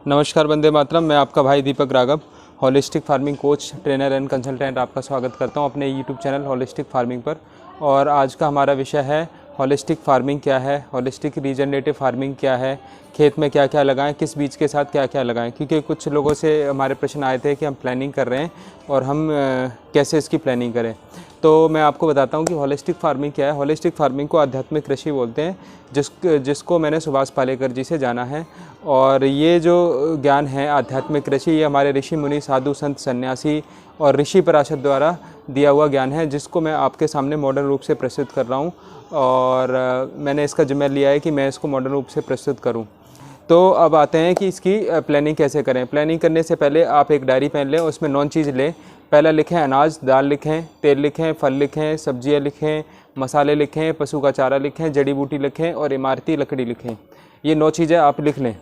नमस्कार वंदे मातरम। मैं आपका भाई Deepak Raghav, holistic farming coach, trainer and consultant आपका स्वागत करता हूं अपने यूट्यूब चैनल होलिस्टिक फार्मिंग पर। और आज का हमारा विषय है होलिस्टिक फार्मिंग क्या है, होलिस्टिक रीजनरेटिव फार्मिंग क्या है, खेत में क्या क्या लगाएं, किस बीज के साथ क्या क्या लगाएं। क्योंकि कुछ लोगों से हमारे प्रश्न आए थे कि हम प्लानिंग कर रहे हैं और हम कैसे इसकी प्लानिंग करें। तो मैं आपको बताता हूं कि होलिस्टिक फार्मिंग क्या है। होलिस्टिक फार्मिंग को आध्यात्मिक कृषि बोलते हैं, जिसको मैंने सुभाष पालेकर जी से जाना है। और ये जो ज्ञान है आध्यात्मिक कृषि, ये हमारे ऋषि मुनि, साधु, संत, सन्यासी और ऋषि पराशर द्वारा दिया हुआ ज्ञान है, जिसको मैं आपके सामने मॉडर्न रूप से प्रस्तुत कर रहा हूँ। और मैंने इसका जिम्मा लिया है कि मैं इसको मॉडर्न रूप से प्रस्तुत करूँ। तो अब आते हैं कि इसकी प्लानिंग कैसे करें। प्लानिंग करने से पहले आप एक डायरी पेन लें, उसमें 9 चीज़ लें। पहला लिखें अनाज, दाल लिखें, तेल लिखें, फल लिखें, सब्जियां लिखें, मसाले लिखें, पशु का चारा लिखें, जड़ी बूटी लिखें और इमारती लकड़ी लिखें। ये 9 चीज़ें आप लिख लें।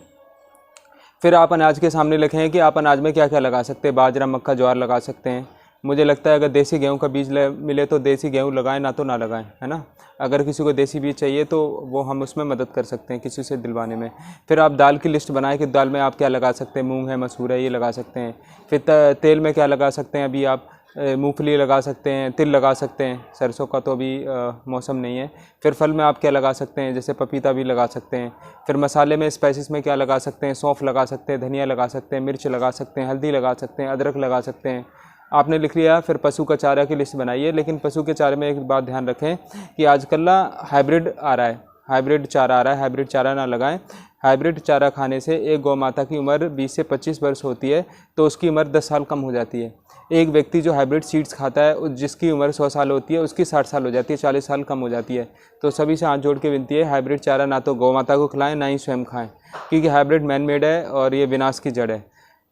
फिर आप अनाज के सामने लिखें कि आप अनाज में क्या क्या लगा सकते हैं। बाजरा, मक्का, ज्वार लगा सकते हैं। मुझे लगता है अगर देसी गेहूं का बीज मिले तो देसी गेहूं लगाएं, ना तो ना लगाएं, है ना। अगर किसी को देसी बीज चाहिए तो वो हम उसमें मदद कर सकते हैं किसी से दिलवाने में। फिर आप दाल की लिस्ट बनाएं कि दाल में आप क्या लगा सकते हैं। मूंग है, मसूर है, ये लगा सकते हैं। फिर तेल में क्या लगा सकते हैं। अभी आप मूंगफली लगा सकते हैं, तिल लगा सकते हैं, सरसों का तो अभी मौसम नहीं है। फिर फल में आप क्या लगा सकते हैं, जैसे पपीता भी लगा सकते हैं। फिर मसाले में, स्पाइसेस में क्या लगा सकते हैं। सौंफ लगा सकते हैं, धनिया लगा सकते हैं, मिर्च लगा सकते हैं, हल्दी लगा सकते हैं, अदरक लगा सकते हैं। आपने लिख लिया। फिर पशु का चारा की लिस्ट बनाइए। लेकिन पशु के चारे में एक बात ध्यान रखें कि आजकल ना हाइब्रिड आ रहा है, हाइब्रिड चारा आ रहा है। हाइब्रिड चारा ना लगाएं। हाइब्रिड चारा खाने से एक गौ माता की उम्र 20 से 25 वर्ष होती है, तो उसकी उम्र 10 साल कम हो जाती है। एक व्यक्ति जो हाइब्रिड सीड्स खाता है, जिसकी उम्र 100 साल होती है, उसकी 60 साल हो जाती है, 40 साल कम हो जाती है। तो सभी से हाथ जोड़ के विनती है, हाइब्रिड चारा ना तो गौ माता को खिलाएं, ना ही स्वयं खाएं, क्योंकि हाइब्रिड मैन मेड है और ये विनाश की जड़ है,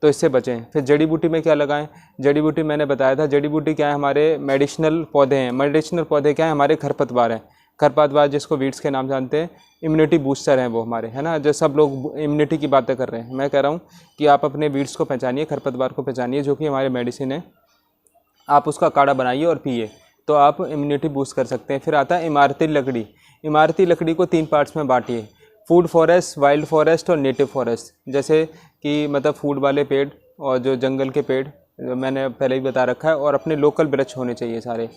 तो इससे बचें। फिर जड़ी बूटी में क्या लगाएं। जड़ी बूटी मैंने बताया था, जड़ी बूटी क्या है, हमारे मेडिसिनल पौधे हैं। मेडिसिनल पौधे क्या है, हमारे खरपतवार हैं। खरपतवार जिसको वीड्स के नाम जानते हैं, इम्यूनिटी बूस्टर हैं वो हमारे, है ना। जो सब लोग इम्यूनिटी की बातें कर रहे हैं, मैं कह रहा हूँ कि आप अपने वीड्स को पहचानिए, खरपतवार को पहचानिए, जो कि हमारे मेडिसिन है। आप उसका काढ़ा बनाइए और पिए, तो आप इम्यूनिटी बूस्ट कर सकते हैं। फिर आता है इमारती लकड़ी। इमारती लकड़ी को 3 पार्ट्स में बांटिए, फूड फॉरेस्ट, वाइल्ड फॉरेस्ट और नेटिव फॉरेस्ट। जैसे कि मतलब फूड वाले पेड़ और जो जंगल के पेड़, मैंने पहले ही बता रखा है, और अपने लोकल वृक्ष होने चाहिए सारे।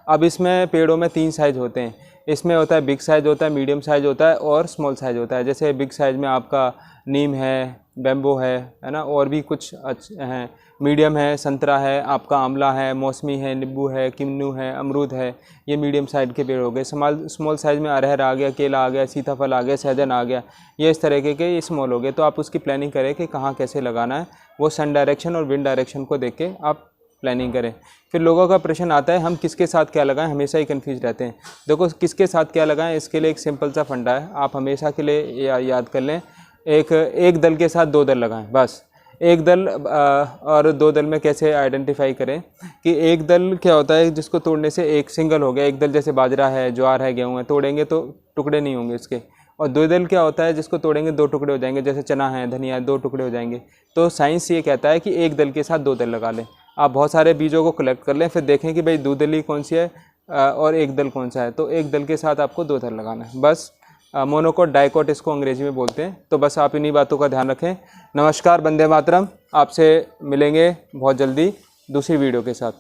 अब इसमें पेड़ों में 3 साइज़ होते हैं। इसमें होता है बिग साइज़ होता है, मीडियम साइज़ होता है और स्मॉल साइज़ होता है। जैसे बिग साइज़ में आपका नीम है, बैम्बो है ना, और भी कुछ हैं। मीडियम है, संतरा है, आपका आंवला है, मौसमी है, नींबू है, किन्नू है, अमरूद है, ये मीडियम साइज़ के पेड़ हो गए। स्मॉल साइज़ में अरहर आ गया, केला आ गया, सीताफल आ गया, सहजन आ गया, ये इस तरीके के ये स्मॉल हो गए। तो आप उसकी प्लानिंग करें कि कहाँ कैसे लगाना है, वो सन डायरेक्शन और विंड डायरेक्शन को देख के आप प्लानिंग करें। फिर लोगों का प्रश्न आता है हम किसके साथ क्या लगाएं, हमेशा ही कंफ्यूज रहते हैं। देखो, किसके साथ क्या लगाएं, इसके लिए एक सिंपल सा फंडा है, आप हमेशा के लिए याद कर लें। एक दल के साथ 2 दल लगाएं, बस। एक दल और 2 दल में कैसे आइडेंटिफाई करें कि एक दल क्या होता है, जिसको तोड़ने से एक सिंगल हो गया। एक दल जैसे बाजरा है, ज्वार है, गेहूँ है, तोड़ेंगे तो टुकड़े नहीं होंगे इसके। और 2 दल क्या होता है, जिसको तोड़ेंगे 2 टुकड़े हो जाएंगे। जैसे चना है, धनिया है, 2 टुकड़े हो जाएंगे। तो साइंस ये कहता है कि एक दल के साथ 2 दल लगा लें। आप बहुत सारे बीजों को कलेक्ट कर लें, फिर देखें कि भाई दूदली कौन सी है और एक दल कौन सा है। तो एक दल के साथ आपको 2 दल लगाना है, बस। मोनोकोट, डाइकोट इसको अंग्रेजी में बोलते हैं। तो बस आप इन्हीं बातों का ध्यान रखें। नमस्कार, वंदे मातरम। आपसे मिलेंगे बहुत जल्दी दूसरी वीडियो के साथ।